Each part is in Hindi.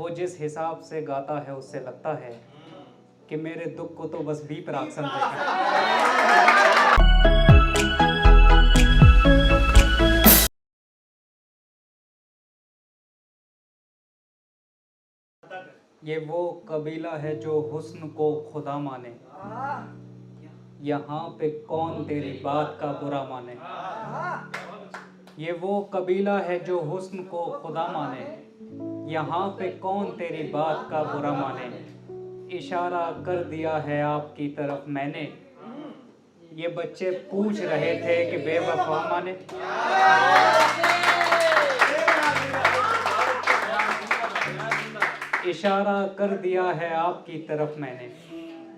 वो जिस हिसाब से गाता है उससे लगता है कि मेरे दुख को तो बस बीप राग सुन रहे हैं। ये वो कबीला है जो हुस्न को खुदा माने, यहाँ पे कौन तेरी बात का बुरा माने। ये वो कबीला है जो हुस्न को खुदा माने, यहाँ पे कौन तेरी बात का बुरा माने। इशारा कर दिया है आपकी तरफ मैंने, ये बच्चे पूछ रहे थे कि बेवफा माने। इशारा कर दिया है आपकी तरफ मैंने,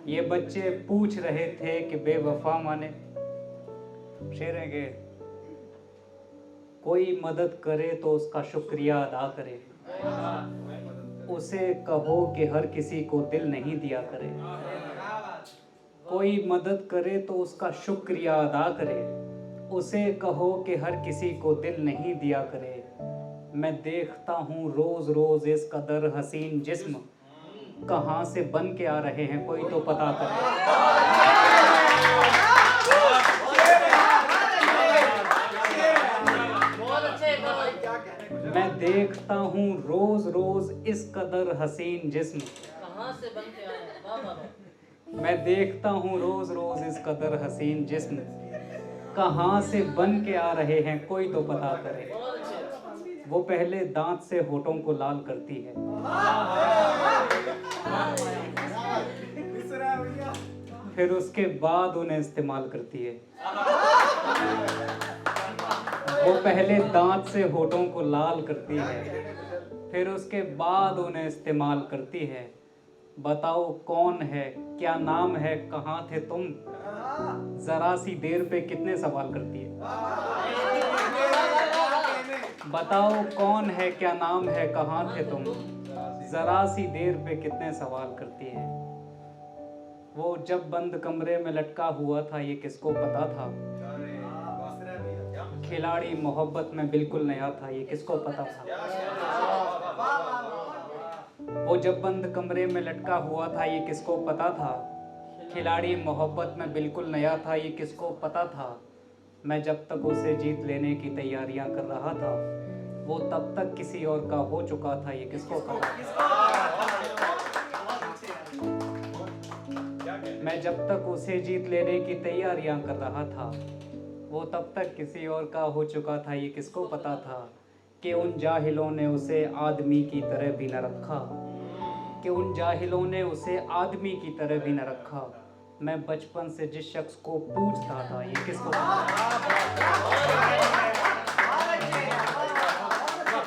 ये बच्चे पूछ रहे थे कि बेवफा माने। शेर है कि कोई मदद करे तो उसका शुक्रिया अदा करे, उसे कहो कि हर किसी को दिल नहीं दिया करे। कोई मदद करे तो उसका शुक्रिया अदा करे, उसे कहो कि हर किसी को दिल नहीं दिया करे। मैं देखता हूँ रोज रोज इस कदर हसीन जिस्म, कहाँ से बन के आ रहे हैं कोई तो पता करे। मैं देखता हूँ रोज रोज इस कदर हसीन जिस्म, कहाँ से बन के आए। मैं देखता हूँ रोज रोज इस कदर हसीन जिस्म, कहाँ से बन के आ रहे हैं कोई तो पता करे। वो पहले दांत से होठों को लाल करती है, फिर उसके बाद उन्हें इस्तेमाल करती है। वो पहले दांत से होठों को लाल करती है, फिर उसके बाद उन्हें इस्तेमाल करती है। बताओ कौन है, क्या नाम है, कहाँ थे तुम, जरा सी देर पे कितने सवाल करती है। बताओ कौन है, क्या नाम है, कहाँ थे तुम, जरा सी देर पे कितने सवाल करती है। वो जब बंद कमरे में लटका हुआ था ये किसको पता था, खिलाड़ी मोहब्बत में बिल्कुल नया था ये किसको पता था। वो जब बंद कमरे में लटका हुआ था ये किसको पता था, खिलाड़ी मोहब्बत में बिल्कुल नया था ये किसको पता था। मैं जब तक उसे जीत लेने की तैयारियां कर रहा था, वो तब तक किसी और का हो चुका था ये किसको पता। मैं जब तक उसे जीत लेने की तैयारियां कर रहा था, वो तब तक किसी और का हो चुका था ये किसको पता था। कि उन जाहिलों ने उसे आदमी की तरह भी न रखा, कि उन जाहिलों ने उसे आदमी की तरह भी न रखा। मैं बचपन से जिस शख्स को पूछता था ये किसको पता।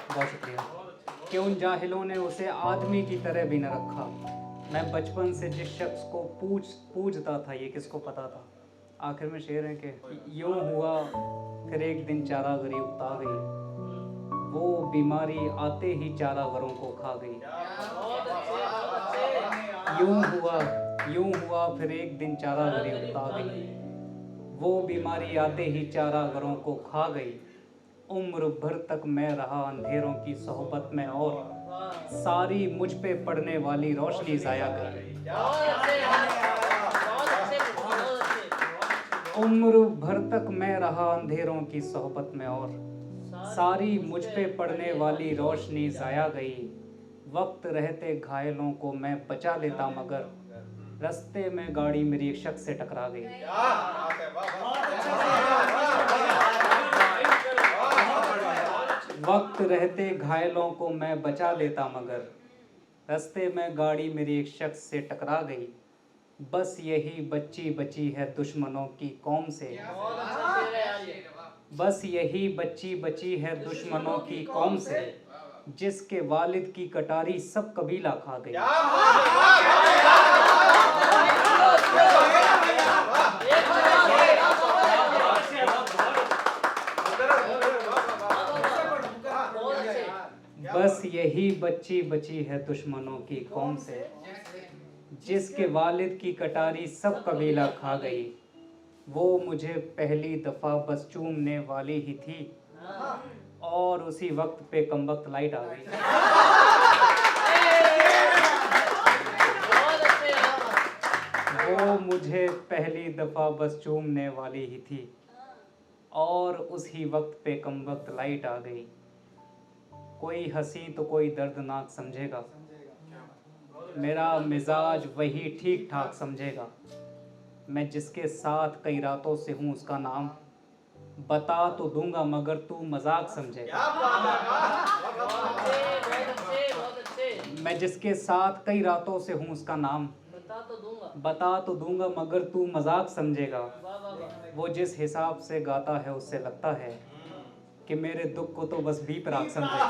बहुत शुक्रिया। कि उन जाहिलों ने उसे आदमी की तरह भी न रखा, मैं बचपन से जिस शख्स को पूछता था ये किसको पता था। आखिर में शेर है कि यूं हुआ फिर एक दिन चारागरी उगता गई, वो बीमारी आते ही चारागरों को खा गई। यूं हुआ फिर एक दिन चारागरी उगता गई, वो बीमारी आते ही चारागरों को खा गई। उम्र भर तक मैं रहा अंधेरों की सोहबत में और सारी मुझ पे पड़ने वाली रोशनी जाया गई। उम्र भर तक मैं रहा अंधेरों की सोहबत में और सारी मुझ पे पड़ने वाली रोशनी जाया गई। वक्त रहते घायलों को मैं बचा लेता मगर रास्ते में गाड़ी मेरी एक शख्स से टकरा गई। वक्त रहते घायलों को मैं बचा लेता मगर रास्ते में गाड़ी मेरी एक शख्स से टकरा गई। बस यही बच्ची बची है दुश्मनों की कौम से, बस यही बच्ची बची है दुश्मनों की कौम से, जिसके वालिद की कटारी सब कबीला खा गई। बस यही बच्ची बची है दुश्मनों की कौम से, जिसके वालिद की कटारी सब कबीला खा गई। वो मुझे पहली दफा बस चूमने वाली ही थी और उसी वक्त पे कमबख्त लाइट आ गई। तुझे पहली दफा बस चूमने वाली ही थी और उसी वक्त पे कम वक्त लाइट आ गई। कोई हंसी तो कोई दर्दनाक समझेगा, मेरा मिजाज वही ठीक ठाक समझेगा। मैं जिसके साथ कई रातों से हूँ उसका नाम बता तो दूंगा मगर तू मजाक समझेगा। बहुत अच्छे। मैं जिसके साथ कई रातों से हूँ उसका नाम बता तो दूंगा मगर तू मजाक समझेगा। वाह वाह वाह। वो जिस हिसाब से गाता है उससे लगता है कि मेरे दुख को तो बस बीप राग समझेगा।